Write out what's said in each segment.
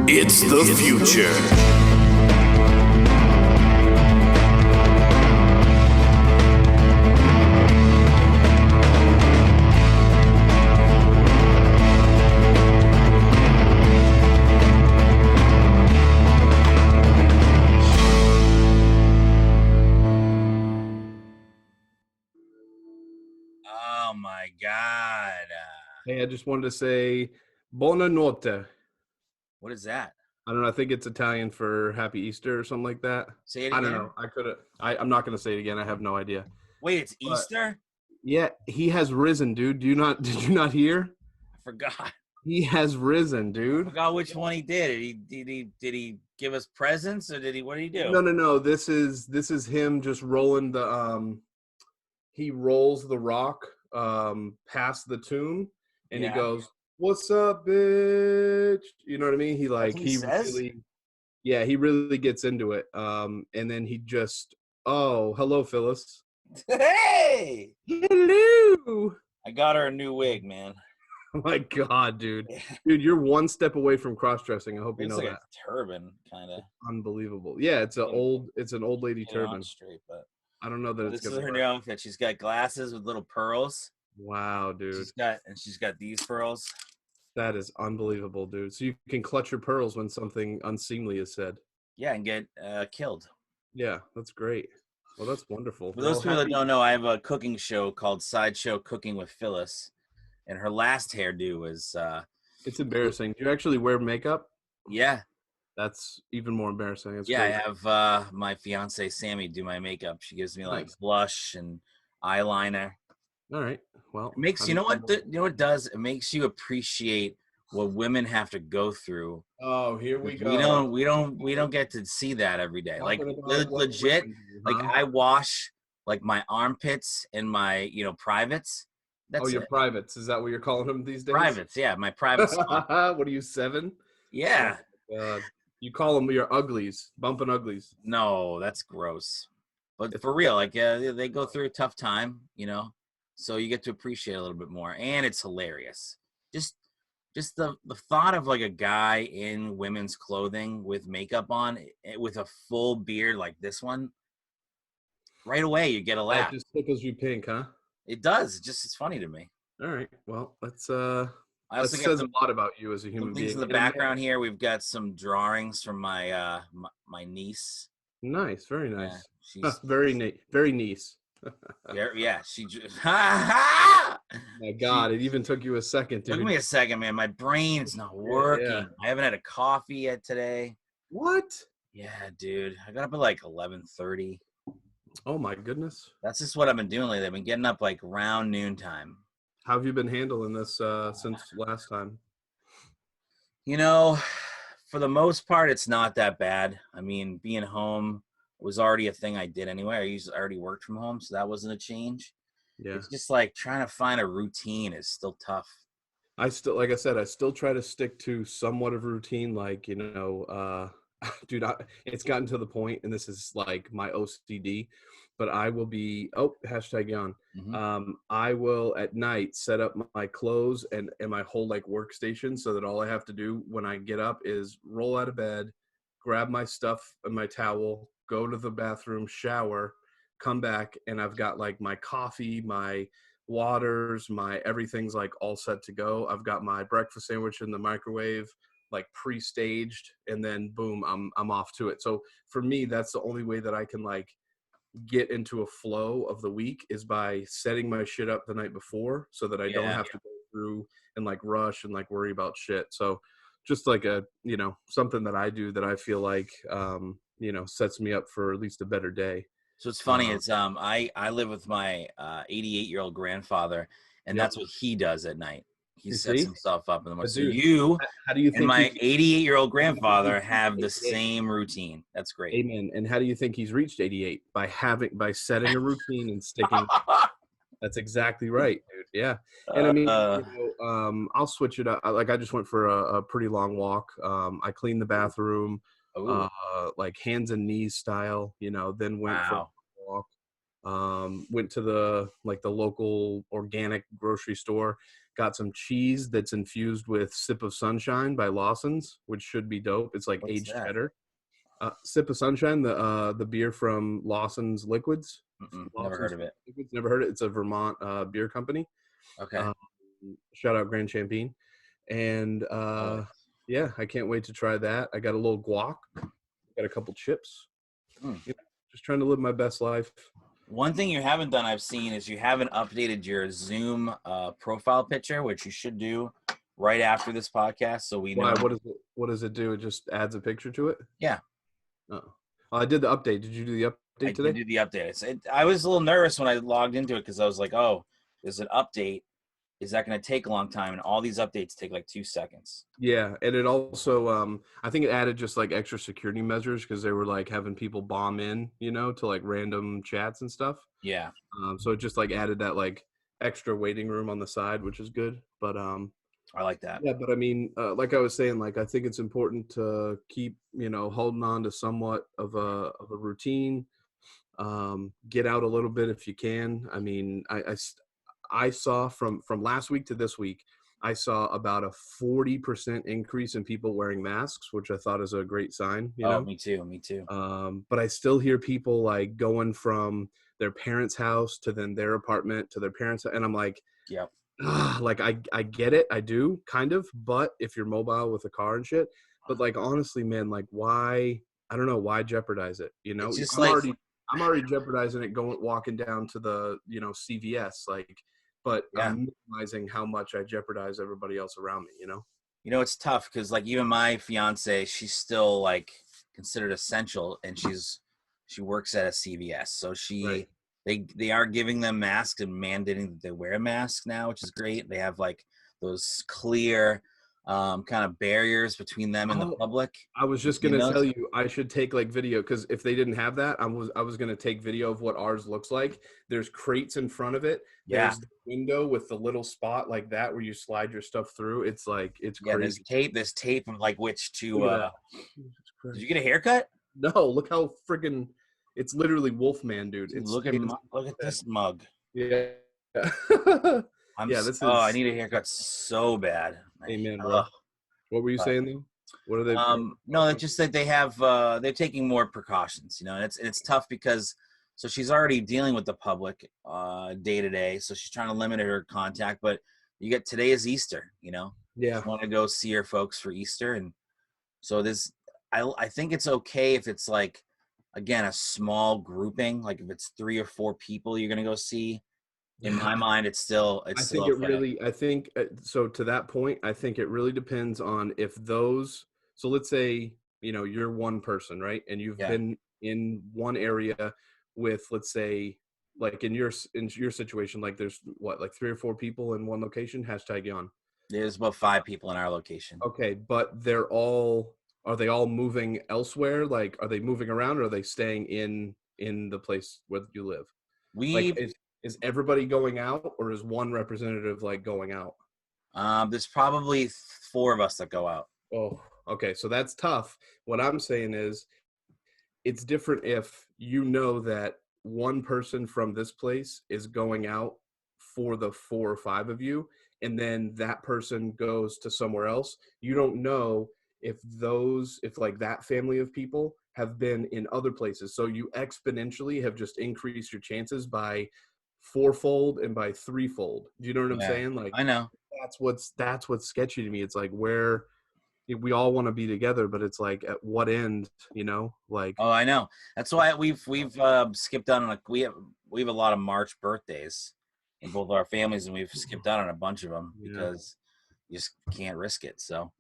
It's the future. Oh my God. Hey, I just wanted to say buonanotte. What is that? I don't know. I think it's Italian for Happy Easter or something like that. Say it I again. don't know. I could have. I'm not going to say it again. I have no idea. Wait, it's But Easter? yeah, he has risen, dude. Do you not? Did you not hear? I forgot. He has risen, I dude. forgot which one he did. Did he give us presents or what did he do? No. This is him just rolling the He rolls the rock past the tomb, and he Yeah. goes, "What's up, bitch?" You know what I mean? He That's what he says? really. Yeah, he really gets into it. And then he just, oh, hello, Phyllis. Hey! Hello. I got her a new wig, man. Oh my God, dude. Dude, you're one step away from cross-dressing. I hope you It's know like that. a turban, kind of. Unbelievable. Yeah, it's an old lady turban. Straight, but I don't know that it's this is gonna her work. new outfit. She's got glasses with little pearls. Wow, dude. She's got these pearls. That is unbelievable, dude. So you can clutch your pearls when something unseemly is said. Yeah, and get killed. Yeah, that's great. Well, that's wonderful. For those people that don't know, I have a cooking show called Sideshow Cooking with Phyllis, and her last hairdo was it's embarrassing. Do you actually wear makeup? yeah. That's even more embarrassing. That's Yeah, great. I have my fiance Sammy do my makeup. She gives me like Nice. blush and eyeliner. All right. Well, It makes you know what it does? It makes you appreciate what women have to go through. Oh, here we go. We don't get to see that every day. Like Talking about what legit, women do, like huh? I wash like my armpits and my privates. That's your it. privates. Is that what you're calling them these days? Privates, yeah, my private spot. What are you, 7? Yeah. Oh, God. You call them your uglies, bumping uglies. No, that's gross. But It's for real, like they go through a tough time, so you get to appreciate it a little bit more, and it's hilarious. Just the thought of like a guy in women's clothing with makeup on, with a full beard like this one, right away you get a laugh. That just tickles you pink, huh? It does. It's funny to me. All right. Well, that's I that also says a lot about you as a human some things being. in the background here. We've got some drawings from my niece. Nice. Very nice. Yeah, she's very neat. Very nice. yeah, she just My God, it even took you a second, dude. Took me a second, man. My brain's not working. Yeah. I haven't had a coffee yet today. What? Yeah, dude. I got up at like 11:30. Oh my goodness. That's just what I've been doing lately. I've been getting up like around noontime. How have you been handling this since last time? For the most part, it's not that bad. I mean, being home was already a thing I did anyway. I already worked from home, so that wasn't a change. Yeah. It's just like trying to find a routine is still tough. Like I said, I still try to stick to somewhat of a routine. Like, dude, it's gotten to the point, and this is like my OCD, but I will be, hashtag yawn. Mm-hmm. I will at night set up my clothes and my whole like workstation so that all I have to do when I get up is roll out of bed, grab my stuff and my towel, go to the bathroom, shower, come back, and I've got like my coffee, my waters, my everything's like all set to go. I've got my breakfast sandwich in the microwave, like pre-staged, and then boom, I'm off to it. So for me, that's the only way that I can like get into a flow of the week is by setting my shit up the night before so that I don't have to go through and like rush and like worry about shit. So just like a, something that I do that I feel like, sets me up for at least a better day. So it's funny. It's I live with my 88-year-old grandfather, and that's what he does at night. He sets himself up in the morning. So how do you think and my 88-year-old grandfather have the same routine? That's great. Amen. And how do you think he's reached 88? By setting a routine and sticking. That's exactly right, dude. Yeah. And I mean, I'll switch it up. Like I just went for a pretty long walk. I cleaned the bathroom. Like hands and knees style, then went for a walk, went to the local organic grocery store, Got some cheese that's infused with Sip of Sunshine by Lawson's, which should be dope. It's like What's aged that? cheddar. Sip of Sunshine, the beer from Lawson's Liquids. Never heard of it. Liquids, never heard it. It's a Vermont beer company. Okay. Shout out Grand Champagne. And Always. yeah, I can't wait to try that. I got a little guac. Got a couple chips. Just trying to live my best life. One thing you haven't done, I've seen, is you haven't updated your Zoom profile picture, which you should do right after this podcast, so we know. Why? What does it do? It just adds a picture to it? Yeah. Oh, I did the update. Did you do the update today? I did do the update. I was a little nervous when I logged into it because I was like, oh, there's an update. Is that going to take a long time? And all these updates take like 2 seconds. Yeah, and it also, I think it added just like extra security measures because they were like having people bomb in, to like random chats and stuff. Yeah. So it just like added that like extra waiting room on the side, which is good. But I like that. Yeah, but I mean, like I was saying, like I think it's important to keep, holding on to somewhat of a routine. Get out a little bit if you can. I mean, I saw from last week to this week, I saw about a 40% increase in people wearing masks, which I thought is a great sign. Me too. But I still hear people like going from their parents' house to then their apartment to their parents', and I'm like, yep. Like I get it, I do kind of, but if you're mobile with a car and shit, but like honestly, man, like why? I don't know why jeopardize it. It's just I'm already jeopardizing it walking down to the CVS, like. But yeah. I'm minimizing how much I jeopardize everybody else around me, it's tough because like even my fiance, she's still like considered essential, and she works at a CVS, so Right. they are giving them masks and mandating that they wear a mask now, which is great. They have like those clear kind of barriers between them and the public. I was just gonna tell you I should take like video, because if they didn't have that, I was gonna take video of what ours looks like. There's crates in front of it. Yeah. There's the window with the little spot like that where you slide your stuff through. It's crazy. There's tape of like which to did you get a haircut? No, look how freaking it's literally Wolfman, dude. Look at this mug. Yeah. I need a haircut so bad. Hey man, bro. What were you saying though? What are they? No, it's just that they have they're taking more precautions, and it's tough because so she's already dealing with the public day to day, so she's trying to limit her contact. But today is Easter, Yeah. She want to go see her folks for Easter, and so I think it's okay if it's like, again, a small grouping, like if it's 3 or 4 people you're gonna go see. In my mind, it's still. I think so. To that point, I think it really depends on if those. So let's say you're one person, right, and you've been in one area with, let's say, like in your situation, like there's like 3 or 4 people in one location. #yon. There's about 5 people in our location. Okay, but are they all moving elsewhere? Like, are they moving around, or are they staying in the place where you live? Is everybody going out, or is one representative like going out? There's probably 4 of us that go out. Oh, okay. So that's tough. What I'm saying is it's different if that one person from this place is going out for the 4 or 5 of you, and then that person goes to somewhere else. You don't know if like that family of people have been in other places. So you exponentially have just increased your chances by 4-fold and by 3-fold. Do you know what I'm saying? Like, I know that's what's sketchy to me. It's like where we all want to be together, but it's like at what end, like. Oh, I know. That's why we've skipped out on we have a lot of March birthdays in both our families, and we've skipped out on a bunch of them because you just can't risk it. So,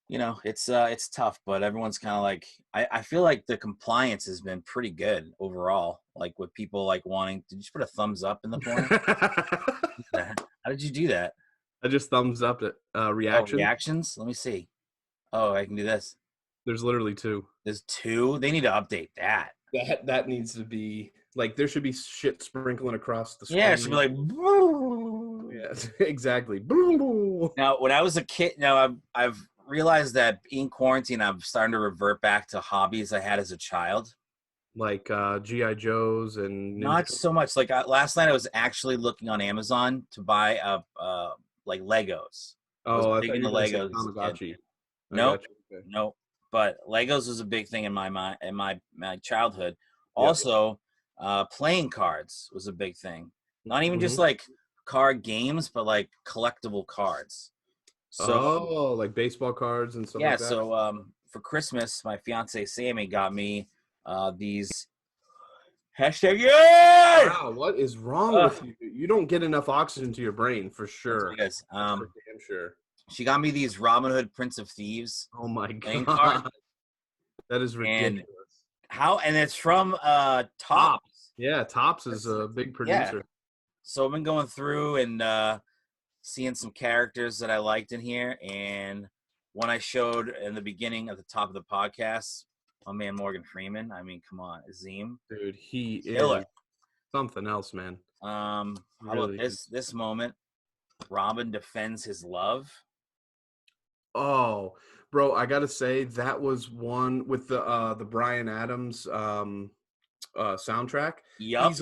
it's tough, but everyone's kind of like, I feel like the compliance has been pretty good overall. Like with people like wanting, did you just put a thumbs up in the corner? How did you do that? I just thumbs up at reaction. Reactions? Let me see. Oh, I can do this. There's literally 2. There's 2? They need to update that. That needs to be, like, there should be shit sprinkling across the screen. Yeah, it should be like, boo. Yeah, exactly. Boo. Now, when I was a kid, I've realized that in quarantine, I'm starting to revert back to hobbies I had as a child. Like G.I. Joes and... Not so much. Like last night, I was actually looking on Amazon to buy like Legos. I was Oh, I big thought you into were gonna say Legos as a kid. Tamagotchi. I Nope, got you. Okay. nope. But Legos was a big thing in my mind, in my childhood. Yep. Also, playing cards was a big thing. Not even just Mhm. like card games, but like collectible cards. So Oh, like baseball cards and stuff yeah, like that. so for Christmas, my fiance Sammy got me these hashtag yeah. Wow, what is wrong with you? You don't get enough oxygen to your brain for That's what sure. it is. That's for damn sure. She got me these Robin Hood Prince of Thieves Oh my playing cards, god, that is and ridiculous. it's from Top. Tops. Yeah, Tops is a big Yeah. producer. So I've been going through and seeing some characters that I liked in here, and one I showed in the beginning at the top of the podcast, my man Morgan Freeman. I mean, come on, Azim, Dude, he killer. is something else, man. How about Really is. this moment? Robin defends his love. Oh, bro, I gotta say that was one with the Bryan Adams soundtrack. Yup.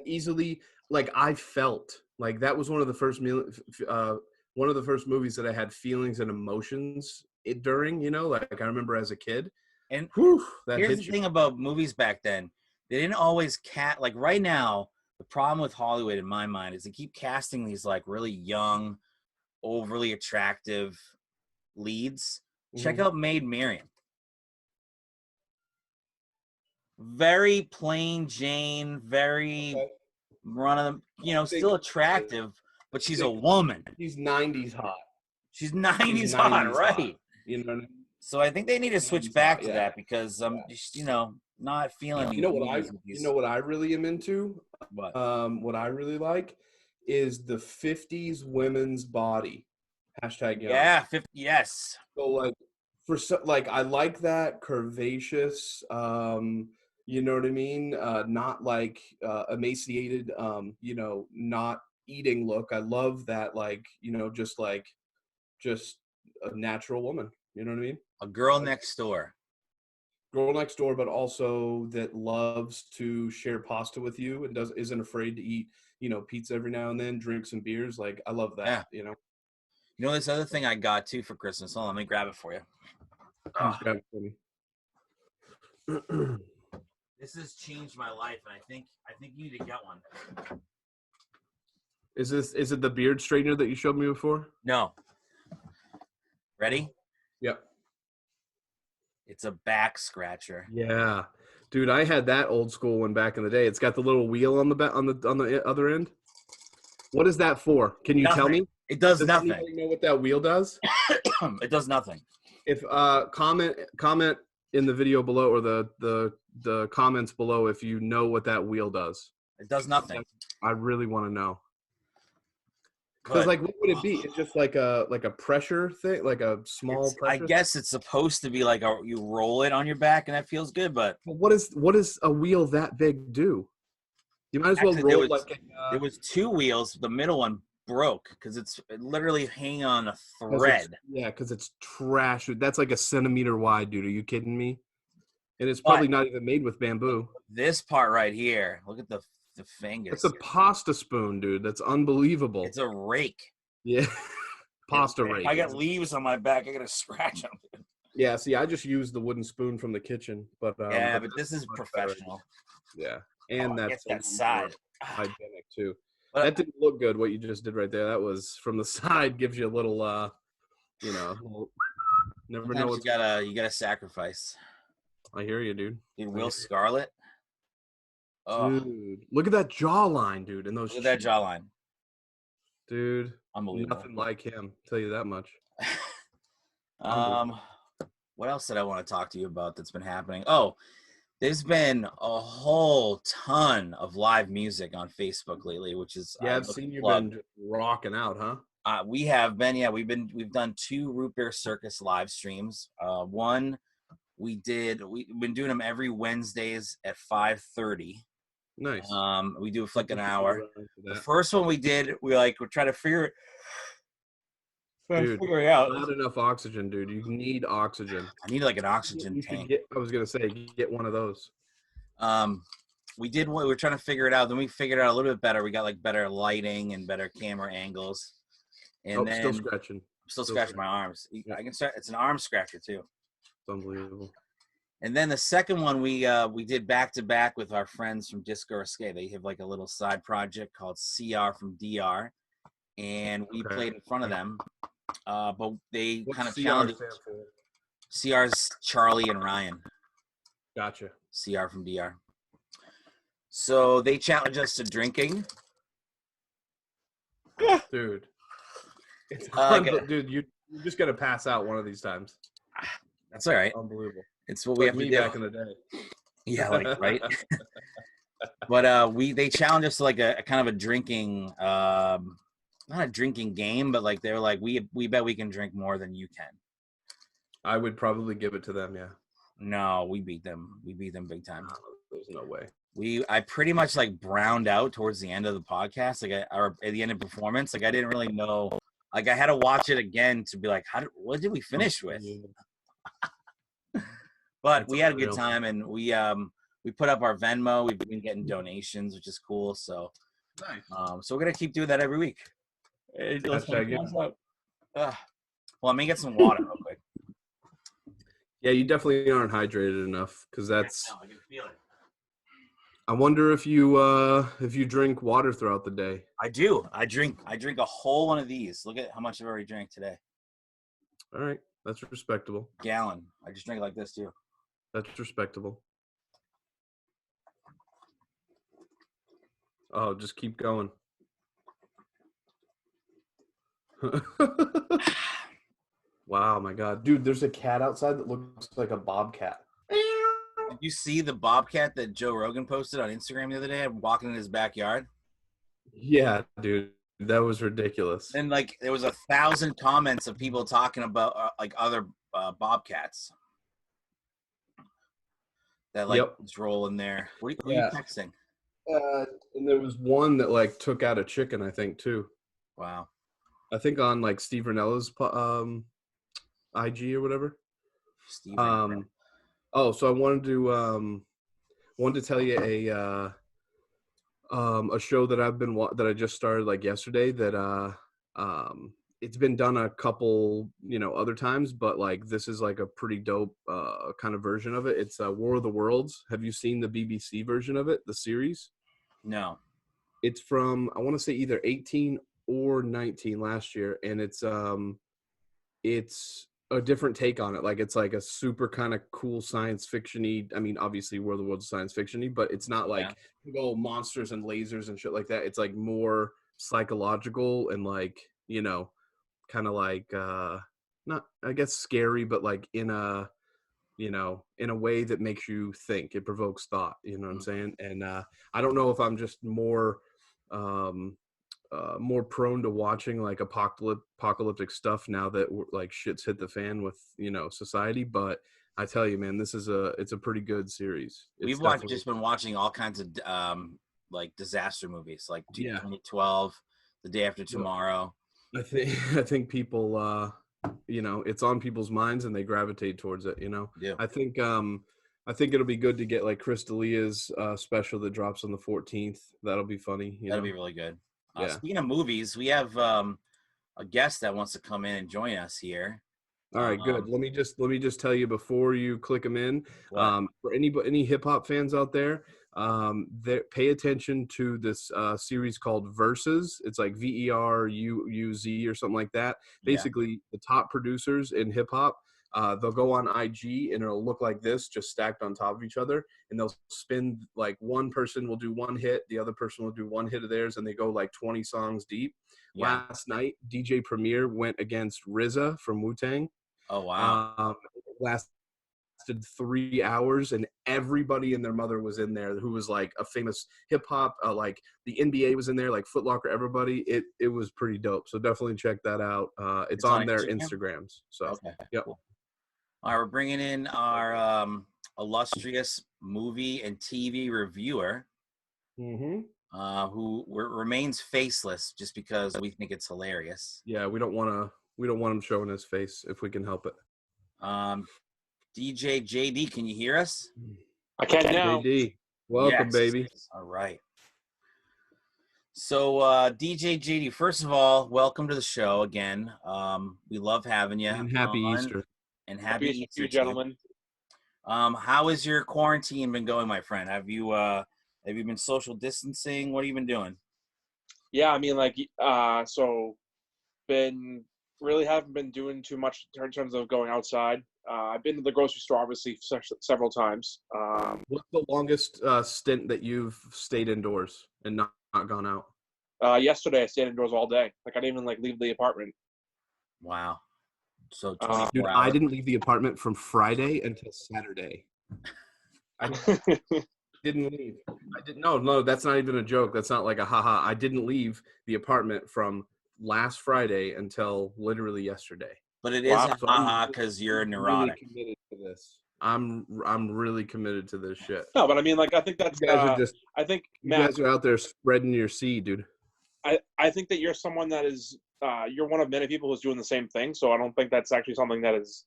Easily, like I felt like that was one of the first one of the first movies that I had feelings and emotions during. You know, like I remember as a kid. And Whew, that here's hit the you. thing about movies back then. They didn't always like right now, the problem with Hollywood in my mind is they keep casting these like really young, overly attractive leads. Check Mhm. out Maid Marian. Very plain Jane, very Okay. run of the, Think still attractive, but she's a think woman. he's 90s hot. She's He's 90s hot, 90s hot. right? You know what I mean? So I think they need to switch 90s back hot, to yeah. that because I'm just, not feeling You these know what movies with you these. know what I really am into? But What I really like is the 50s women's body. Hashtag young. yeah, 50, yes. So like like I like that curvaceous, you know what I mean? Not like emaciated, not eating look. I love that, like, just a natural woman. You know what I mean? A girl next door. Girl next door, but also that loves to share pasta with you and isn't afraid to eat, pizza every now and then, drink some beers. Like I love Yeah. that. This other thing I got too for Christmas. Hold on, let me grab it for you. Please grab it for me. This has changed my life, and I think you need to get one. Is it the beard straightener that you showed me before? No. Ready? Yep. It's a back scratcher. Yeah. Dude, I had that old school one back in the day. It's got the little wheel on the back on the other end. What is that for? Can you tell me? It does Does nothing. anybody know what that wheel does? It does nothing. If comment in the video below or the comments below if you know what that wheel does. It does nothing. I really want to know. Because like, what would it be? It's just like a pressure thing, like a small pressure. I guess it's supposed to be like you roll it on your back and that feels good, but what does a wheel that big do? You might as well roll it like there was two wheels. The middle one broke because it literally hang on a thread. Because it's trash. That's like a centimeter wide, dude. Are you kidding me? And it's probably not even made with bamboo. This part right here, look at the fingers. It's a pasta spoon, dude. That's unbelievable. It's a rake. Yeah. Pasta rake. If I got leaves on my back, I got to scratch them. Yeah, see, I just use the wooden spoon from the kitchen. But but this is professional. Yeah. And that's that side. Hygienic, too. That didn't look good, what you just did right there. That was from the side, gives you a little, never know what's... You gotta sacrifice. I hear you, dude. Dude, Will Scarlet. Oh. Dude, look at that jawline, dude. And those. Look at that jawline, dude. Unbelievable. Nothing like him. I'll tell you that much. What else did I want to talk to you about that's been happening? Oh, there's been a whole ton of live music on Facebook lately, which is I've seen you've been rocking out, huh? We have been, we've done 2 Root Beer Circus live streams. One we've been doing them every Wednesdays at 5:30. Nice. We do like an hour. The first one we did, we're trying to figure it out. Not enough oxygen, dude. You need oxygen. I need like an oxygen tank. I was gonna say, get one of those. We're trying to figure it out. Then we figured it out a little bit better. We got like better lighting and better camera angles. And then still scratching. I'm still scratching my arms. Yeah. I can start. It's an arm scratcher too. It's unbelievable. And then the second one we did back to back with our friends from Disco Risque. They have like a little side project called CR from DR, and we played in front of them. But they kind of challenged. CR's Charlie and Ryan. Gotcha. CR from DR. So they challenged us to drinking. Dude. Dude, you're just gonna pass out one of these times. That's all right. Unbelievable. It's what we have to do. Back in the day. Yeah, like right. But they challenged us to like a kind of a drinking, not a drinking game, but like they were like, we bet we can drink more than you can. I would probably give it to them. Yeah. No, we beat them. We beat them big time. There's no way. I pretty much like browned out towards the end of the podcast, or at the end of performance. Like I didn't really know. Like I had to watch it again to be like, what did we finish with? But we had a good time, and we put up our Venmo. We've been getting donations, which is cool. So, nice. So we're gonna keep doing that every week. Well, let me get some water real quick. Yeah, you definitely aren't hydrated enough because that's. I can feel it. I wonder if you drink water throughout the day. I do. I drink a whole one of these. Look at how much I've already drank today. All right, that's respectable. Gallon. I just drink it like this too. That's respectable. Oh, just keep going. Wow, my God. Dude, there's a cat outside that looks like a bobcat. Did you see the bobcat that Joe Rogan posted on Instagram the other day? Walking in his backyard. Yeah, dude, that was ridiculous. And like, there was 1,000 comments of people talking about like other bobcats that like just roll in there. What are you texting? And there was one that like took out a chicken, I think, too. Wow. I think on like Steve Renella's IG or whatever. Steve. Oh, so I wanted to tell you a show that that I just started like yesterday that it's been done a couple other times, but like this is like a pretty dope kind of version of it. It's War of the Worlds. Have you seen the BBC version of it, the series? No. It's from I want to say either 18 or 19 last year, and it's a different take on it. Like it's like a super kind of cool science fiction-y. I mean, obviously War of the Worlds is science fiction-y, but it's not like monsters and lasers and shit like that. It's like more psychological and like, kind of like not I guess scary, but like in a way that makes you think. It provokes thought, you know what I'm saying? And I don't know if I'm just more prone to watching like apocalyptic stuff now that like shit's hit the fan with society, but I tell you, man, it's a pretty good series. We've just been watching all kinds of like disaster movies, like 2012, The Day After Tomorrow. I think people it's on people's minds and they gravitate towards it. Yeah. I think it'll be good to get like Chris D'Elia's special that drops on the 14th. That'll be funny. That'll be really good. Yeah. Speaking of movies, we have a guest that wants to come in and join us here. All right, good. Let me just tell you before you click them in. For any hip hop fans out there, pay attention to this series called Versus. It's like VERUZ or something like that. Basically, the top producers in hip hop. They'll go on IG and it'll look like this, just stacked on top of each other. And they'll spin, like one person will do one hit, the other person will do one hit of theirs, and they go like 20 songs deep. Yeah. Last night, DJ Premier went against RZA from Wu-Tang. Oh, wow. Lasted 3 hours, and everybody and their mother was in there who was like a famous hip hop, like the NBA was in there, like Foot Locker, everybody. It was pretty dope. So definitely check that out. It's on their Instagrams. So, okay. Yep. Cool. All right, we're bringing in our illustrious movie and TV reviewer, who remains faceless just because we think it's hilarious. Yeah, we don't want him showing his face if we can help it. DJ JD, can you hear us? I can now. JD, welcome, baby. All right. So, DJ GD, first of all, welcome to the show again. We love having you And happy on, Easter. and Happy happy Easter to Easter you, to you. gentlemen. How has your quarantine been going, my friend? Have you been social distancing? What have you been doing? Yeah, I mean, so been really haven't been doing too much in terms of going outside. I've been to the grocery store obviously several times. What's the longest stint that you've stayed indoors and not gone out? Yesterday I stayed indoors all day. Like I didn't even leave the apartment. Wow. So Uh, 24 Dude, hours. I didn't leave the apartment from Friday until Saturday. I didn't leave. No, that's not even a joke. That's not like a haha. I didn't leave the apartment from last Friday until literally yesterday. But it is Wow. a haha because you're neurotic. Really committed to this. I'm really committed to this shit. No, but I mean, I think that's. You guys are just. I think You Matt. guys are out there spreading your seed, dude. I think that you're someone that is. You're one of many people who's doing the same thing. So I don't think that's actually something that is,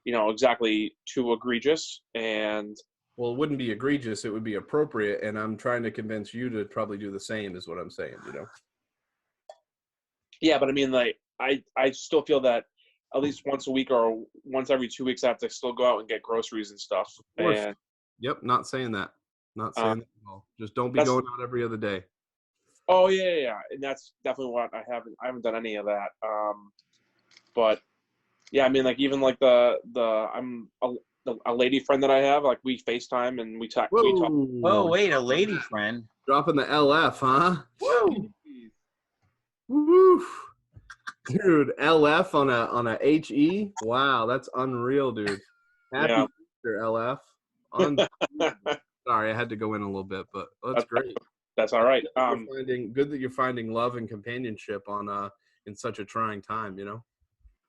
exactly too egregious. And Well, it wouldn't be egregious. It would be appropriate, and I'm trying to convince you to probably do the same. Is what I'm saying. yeah, but I mean, I still feel that at least once a week or once every 2 weeks I have to still go out and get groceries and stuff. Of course. And Yep. Not saying that. Not saying that at all. Just don't be that's- going out every other day. oh yeah, and that's definitely what I haven't done any of that. But yeah, I mean, even a lady friend that I have, we FaceTime and we talk. Oh, wait, a lady friend. Dropping the LF, huh? Woo! Woo! Dude, LF on a HE? Wow, that's unreal, dude. Happy Yeah. Easter, LF. Sorry, I had to go in a little bit, but that's great. That's all right. Good that you're finding love and companionship on in such a trying time,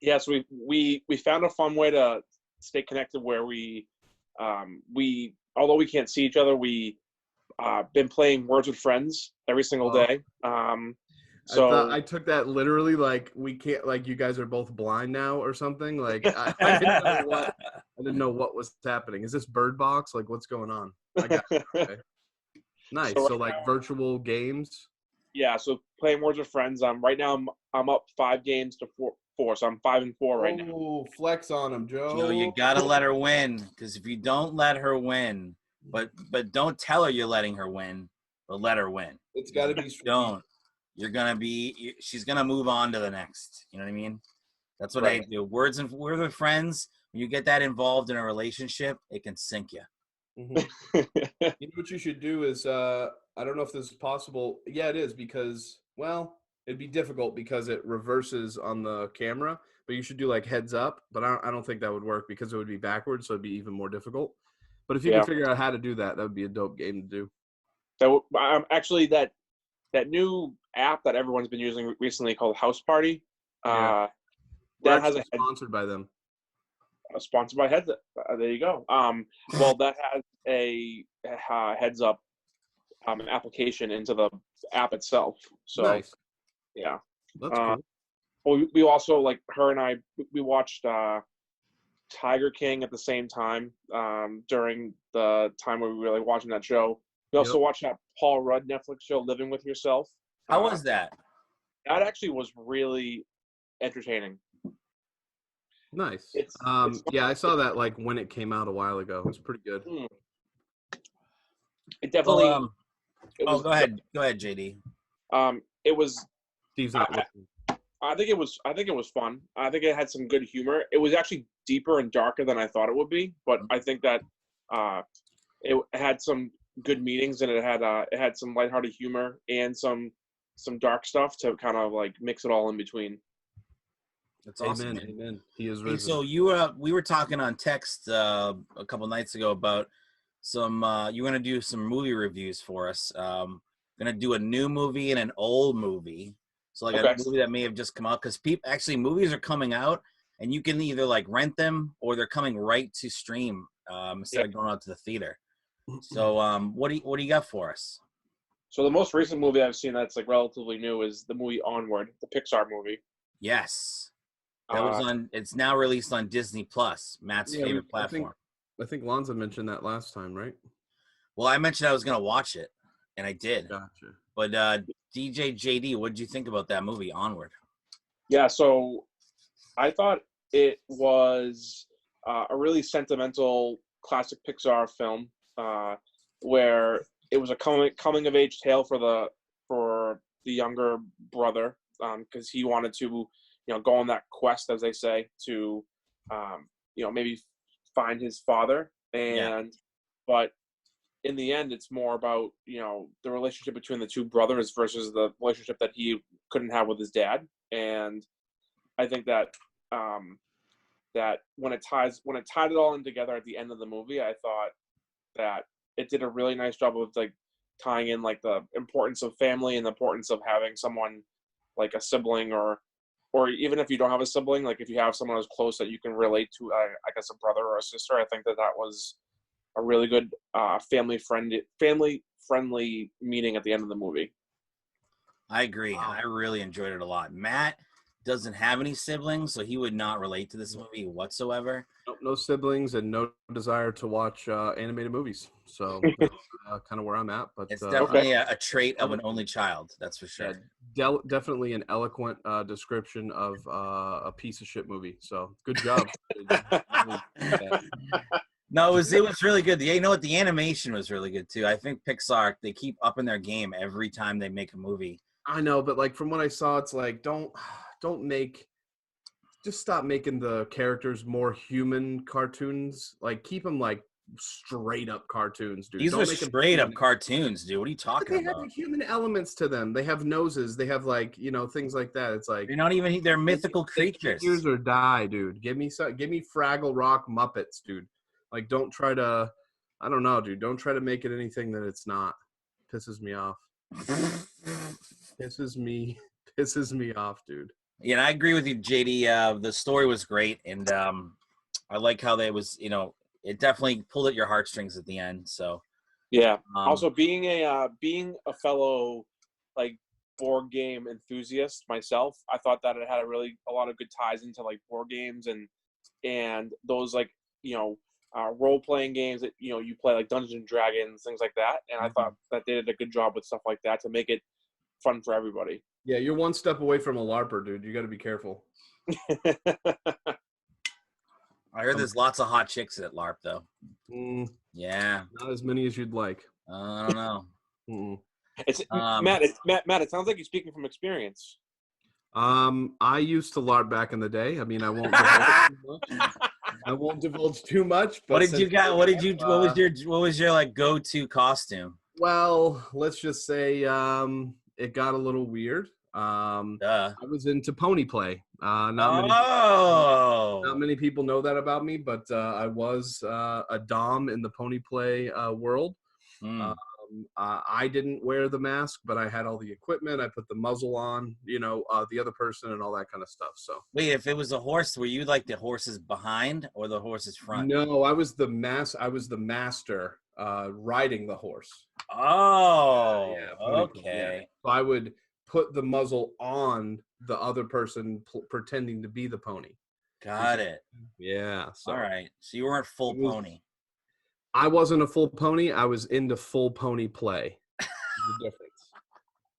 Yeah, so we found a fun way to stay connected where we although we can't see each other, we been playing Words with Friends every single day. So I took that literally like we can't, like you guys are both blind now or something. Like I didn't know what was happening. Is this Bird Box? Like what's going on? I got it. Okay. Nice. So like virtual games. Yeah, so playing Words with Friends. Right now I'm up 5 games to 4, so I'm 5-4 right now. Oh, flex on him, Joe. Joe, you gotta let her win, because if you don't let her win, but don't tell her you're letting her win, but let her win. It's got to be. Don't. She's gonna move on to the next. You know what I mean? That's what Right. I do. Words with friends. When you get that involved in a relationship, it can sink you. Mm-hmm. You know what you should do is I don't know if this is possible. Yeah, it is, because it'd be difficult because it reverses on the camera. But you should do like heads up. But I don't think that would work because it would be backwards, so it'd be even more difficult. But if you can figure out how to do that, that would be a dope game to do. Actually that new app that everyone's been using recently called House Party. Yeah. That has sponsored by them. Sponsored by Heads Up. There you go. Well, that has a Heads Up application into the app itself. So Nice. yeah, That's cool. Well, we also her and I we watched Tiger King at the same time during the time where we were watching that show. We also watched that Paul Rudd Netflix show, Living with Yourself. How was that? That actually was really entertaining. Nice. It's yeah, I saw that when it came out a while ago. It was pretty good. It definitely. Go ahead, JD. It was. Steve's not listening. I think it was fun. I think it had some good humor. It was actually deeper and darker than I thought it would be, but I think that it had some good meetings, and it had some lighthearted humor and some dark stuff to kind of mix it all in between. That's awesome. Amen. He is Hey, risen. so we were talking on text a couple nights ago about some you want to do some movie reviews for us. Gonna do a new movie and an old movie. So a movie that may have just come out, because movies are coming out and you can either rent them or they're coming right to stream instead of going out to the theater. So what do you got for us? So the most recent movie I've seen that's relatively new is the movie Onward, the Pixar movie. Yes. That was on. It's now released on Disney Plus, Matt's favorite platform. I think Lonza mentioned that last time, right? Well, I mentioned I was gonna watch it, and I did. Gotcha. But DJ JD, what did you think about that movie, Onward? Yeah, so I thought it was a really sentimental classic Pixar film where it was a coming of age tale for the younger brother because he wanted to go on that quest, as they say, to maybe find his father. But in the end, it's more about the relationship between the two brothers versus the relationship that he couldn't have with his dad. And I think that that when it tied it all in together at the end of the movie, I thought that it did a really nice job of like tying in like the importance of family and the importance of having someone like a sibling or even if you don't have a sibling, like if you have someone who's close that you can relate to, I guess a brother or a sister. I think that was a really good family friendly meeting at the end of the movie. I agree. Wow. I really enjoyed it a lot. Matt doesn't have any siblings, so he would not relate to this movie whatsoever. No siblings and no desire to watch animated movies. So that's kind of where I'm at. But It's definitely a trait of an only child. That's for sure. Yeah, definitely an eloquent description of a piece of shit movie. So good job. No, it was really good. You know what? The animation was really good too. I think Pixar, they keep upping their game every time they make a movie. I know, but like from what I saw, it's like just stop making the characters more human cartoons. Like keep them like straight up cartoons, dude. These are straight up cartoons, dude. What are you talking about? They have human elements to them. They have noses. They have like things like that. It's like they're mythical creatures. Figures or die, dude. Give me Fraggle Rock Muppets, dude. Like don't try to, I don't know, dude. Don't try to make it anything that it's not. Pisses me off. Pisses me off, dude. Yeah, and I agree with you, JD. The story was great, and I like how they was, it definitely pulled at your heartstrings at the end. So yeah. Also, being a fellow like board game enthusiast myself, I thought that it had a lot of good ties into like board games and those like role playing games that you play like Dungeons and Dragons, things like that. And I thought that they did a good job with stuff like that to make it fun for everybody. Yeah, you're one step away from a LARPer, dude. You got to be careful. I heard there's lots of hot chicks at LARP, though. Yeah. Not as many as you'd like. I don't know. It's Matt. It sounds like you're speaking from experience. I used to LARP back in the day. I mean, I won't divulge too much. But what did you got? What was your like go-to costume? Well, let's just say it got a little weird. I was into pony play. Not many people know that about me, but I was a dom in the pony play world. I didn't wear the mask, but I had all the equipment. I put the muzzle on, the other person and all that kind of stuff. So wait, if it was a horse, were you like the horse's behind or the horse's front? No, I was the master riding the horse. Oh, okay. Yeah. So I would put the muzzle on the other person pretending to be the pony. Got it. Yeah. So. All right. So you weren't full pony. I wasn't a full pony. I was into full pony play. The difference.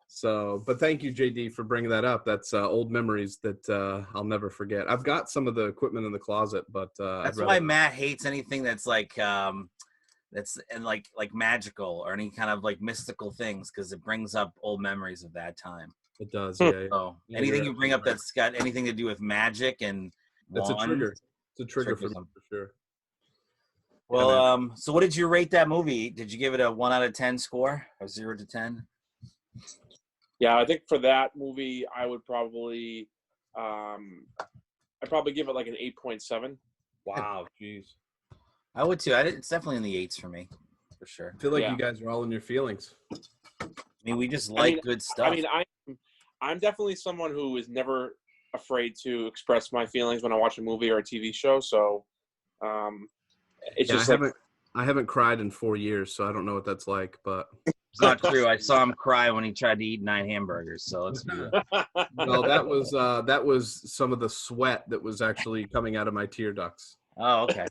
So, but thank you, JD, for bringing that up. That's old memories that I'll never forget. I've got some of the equipment in the closet, but that's why Matt hates anything that's like that's and like magical or any kind of like mystical things because it brings up old memories of that time. It does. Yeah. So anything you bring up that's got anything to do with magic and it's a trigger. It's a trigger for me for sure. Well, so what did you rate that movie? Did you give it a 1 out of 10 score, or 0 to 10? Yeah, I think for that movie, I would probably, I'd probably give it like an 8.7. Wow, jeez. I would too. It's definitely in the 8s for me, for sure. I feel like you guys are all in your feelings. I mean, we just like good stuff. I mean, I'm definitely someone who is never afraid to express my feelings when I watch a movie or a TV show. So, it's just I haven't cried in 4 years, so I don't know what that's like. But it's not true. I saw him cry when he tried to eat 9 hamburgers. So let's do that. No, that was some of the sweat that was actually coming out of my tear ducts. Oh, okay.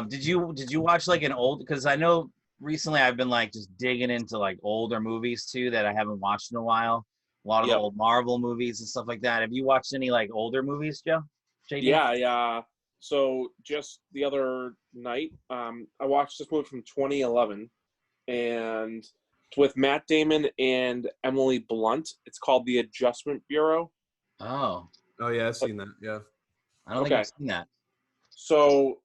Did you watch like an old? Because I know recently I've been like just digging into like older movies too that I haven't watched in a while. A lot of the Yep. old Marvel movies and stuff like that. Have you watched any like older movies, Joe? JD? Yeah, yeah. So just the other night, I watched this movie from 2011, and it's with Matt Damon and Emily Blunt. It's called The Adjustment Bureau. Oh, Oh yeah, I've seen that. Yeah. I don't think Okay. I've seen that. So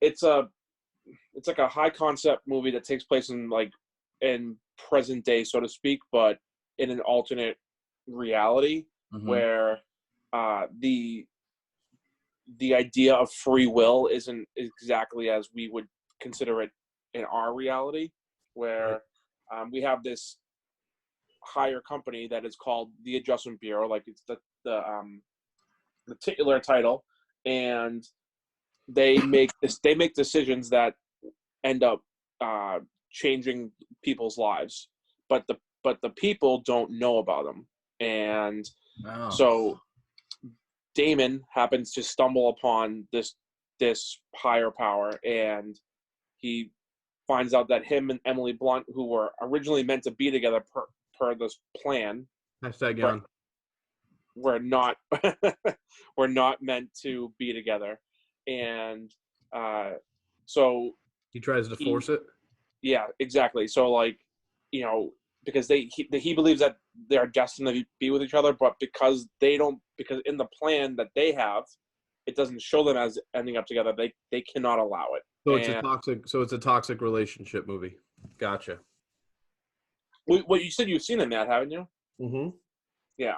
it's like a high concept movie that takes place in present day, so to speak, but in an alternate reality Mhm. where the idea of free will isn't exactly as we would consider it in our reality, where we have this higher company that is called the Adjustment Bureau, like it's the titular title, and they make decisions that end up changing people's lives, but the people don't know about them, and Oh. so Damon happens to stumble upon this higher power, and he finds out that him and Emily Blunt, who were originally meant to be together per this plan, Hashtag young. were not were not meant to be together, and so He tries to force it. yeah, exactly. So like, because he believes that they're destined to be with each other, but because in the plan that they have, it doesn't show them as ending up together. They cannot allow it. So it's a toxic relationship movie. Gotcha. Well, you said you've seen it, Matt, haven't you? Mm-hmm. Yeah.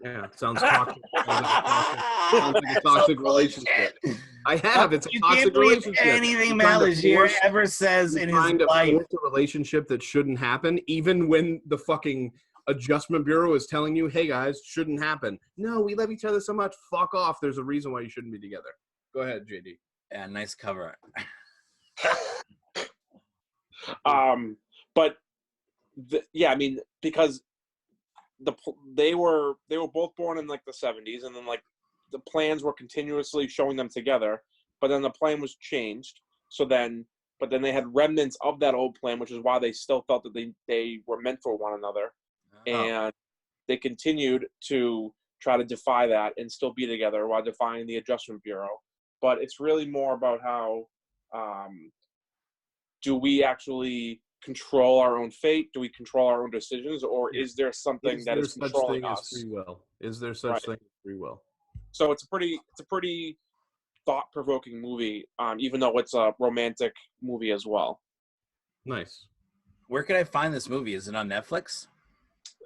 Yeah, it sounds toxic. Sounds like a toxic relationship. I have. It's a You toxic can't believe relationship. anything You're Matt trying to Legier force- ever says you're in his trying to life. force a relationship that shouldn't happen, even when the fucking Adjustment Bureau is telling you, "Hey guys, shouldn't happen." No, we love each other so much. Fuck off. There's a reason why you shouldn't be together. Go ahead, JD. Yeah, nice cover. But I mean, because they were both born in like the 70s, and then like the plans were continuously showing them together, but then the plan was changed. But then they had remnants of that old plan, which is why they still felt that they were meant for one another, and they continued to try to defy that and still be together while defying the Adjustment Bureau. But it's really more about how do we actually control our own fate? Do we control our own decisions, or is there something that is controlling us? Free will? Is there such thing as free will? So it's a pretty thought-provoking movie, even though it's a romantic movie as well. Nice. Where could I find this movie? Is it on Netflix?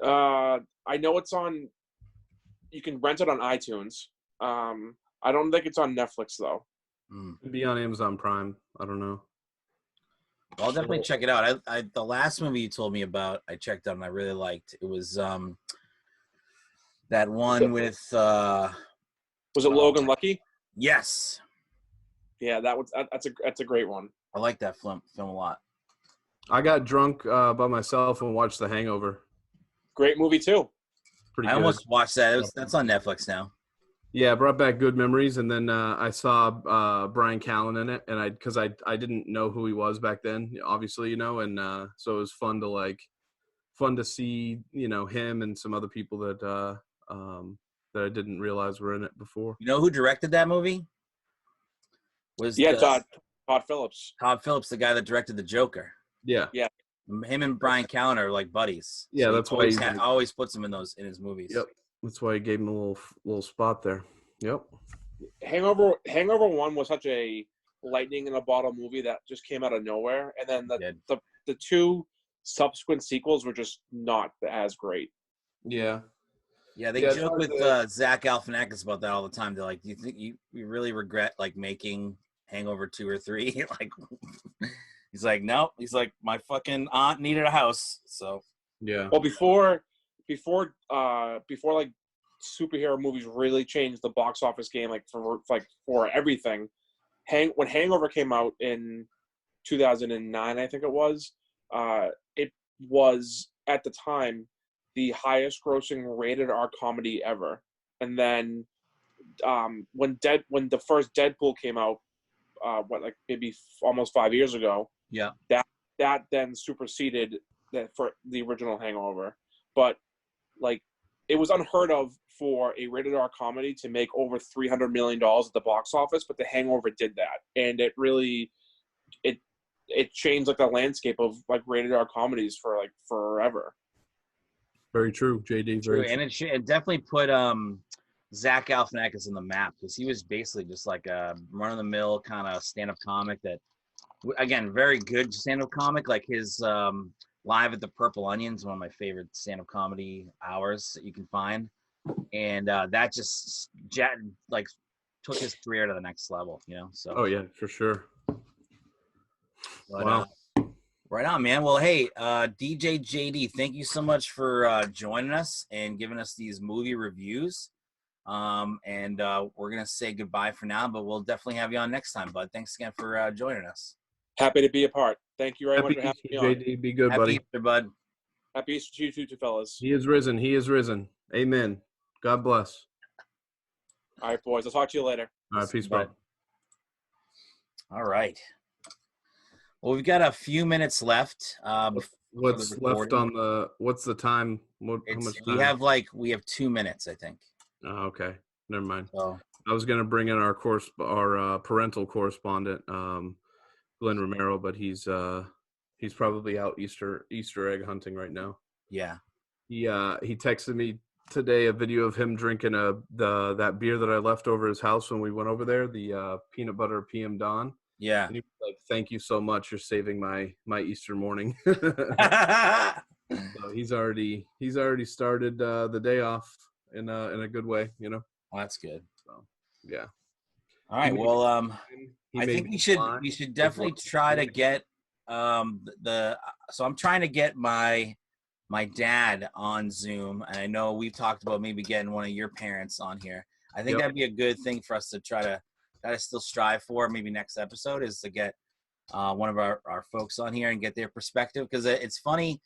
I know it's on. You can rent it on iTunes. I don't think it's on Netflix though. Could be on Amazon Prime. I don't know. I'll definitely check it out. I the last movie you told me about, I checked out and I really liked. It was that one with Was it Logan Lucky? Yes. Yeah, that's a great one. I like that film a lot. I got drunk by myself and watched The Hangover. Great movie too. Pretty I good. almost watched that. That's on Netflix now. Yeah, brought back good memories, and then I saw Brian Callen in it, and I didn't know who he was back then, obviously, and so it was fun to see him and some other people that I didn't realize were in it before. You know who directed that movie? Todd Phillips. Todd Phillips, the guy that directed The Joker. Yeah. Him and Brian Callen are like buddies. Yeah, so that's why he always puts him in his movies. Yep. That's why he gave him a little spot there. Yep. Hangover 1 was such a lightning in a bottle movie that just came out of nowhere, and then the two subsequent sequels were just not as great. Yeah. Yeah, they joke with Zach Galifianakis about that all the time. They're like, "Do you think you really regret like making Hangover 2 or 3?" Like, he's like, "No." He's like, "My fucking aunt needed a house, so." Yeah. Well, before like superhero movies really changed the box office game, like for everything. When Hangover came out in 2009, I think it was at the time the highest grossing rated R comedy ever. And then when the first Deadpool came out, maybe almost 5 years ago, yeah, that that then superseded that for the original Hangover. But like, it was unheard of for a rated R comedy to make over $300 million at the box office, but the Hangover did that, and it really it changed like the landscape of like rated R comedies for like forever. Very true, JD. True, Very and it definitely put Zach Galifianakis on the map, because he was basically just like a run-of-the-mill kind of stand-up comic that, again, very good stand-up comic. Like his Live at the Purple Onions, one of my favorite stand-up comedy hours that you can find, and that just like took his career to the next level, you know. So. Oh yeah, for sure. But, wow. Right on, man. Well, hey, DJ JD, thank you so much for joining us and giving us these movie reviews. And we're going to say goodbye for now, but we'll definitely have you on next time, bud. Thanks again for joining us. Happy to be a part. Thank you very much Happy for having Easter, me on. JD. Be good, Happy buddy. Easter, bud. Happy Easter to you too, fellas. He is risen. He is risen. Amen. God bless. All right, boys. I'll talk to you later. All right, peace, bud. All right. Well, we've got a few minutes left. What's left on the? What's the time? How much time? We have 2 minutes, I think. Oh, okay. Never mind. So I was gonna bring in our parental correspondent, Glenn Romero, but he's probably out Easter egg hunting right now. yeah. He texted me today a video of him drinking that beer that I left over his house when we went over there, the peanut butter PM Dawn. Yeah. And he was like, "Thank you so much. You're saving my Easter morning." So he's already started the day off in a good way, you know. Well, that's good. So yeah. All right. Well, I think we should definitely try to get so I'm trying to get my dad on Zoom, and I know we've talked about maybe getting one of your parents on here. I think that'd be a good thing for us to try to still strive for. Maybe next episode is to get one of our folks on here and get their perspective, because it's funny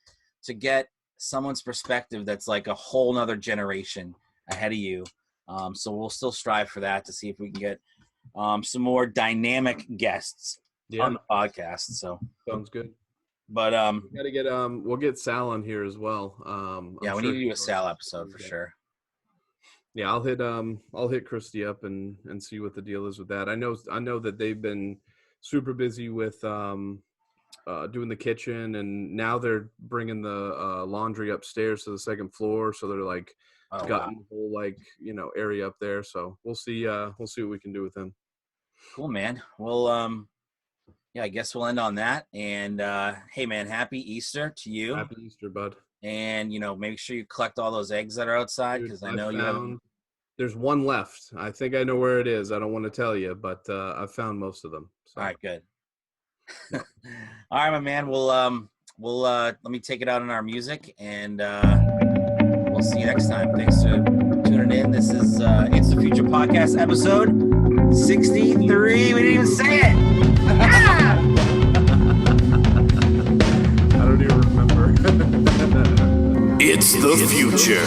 to get someone's perspective that's like a whole nother generation ahead of you. So we'll still strive for that to see if we can get some more dynamic guests on the podcast. So sounds good. But we gotta get we'll get Sal on here as well. We need to do a Sal episode for sure. Yeah, I'll hit Christy up and see what the deal is with that. I know that they've been super busy with doing the kitchen, and now they're bringing the laundry upstairs to the second floor, so they're like gotten the whole like, you know, area up there. So we'll see what we can do with them. Cool, man. Well, yeah, I guess we'll end on that. And hey, man, happy Easter to you. Happy Easter, bud. And you know, make sure you collect all those eggs that are outside, because I know you have. There's one left. I think I know where it is. I don't want to tell you, but I found most of them. So. All right, good. All right, my man. We'll let me take it out on our music, and we'll see you next time. Thanks for tuning in. This is It's the Future Podcast, episode 63. We didn't even say it. I don't even remember. It's the future.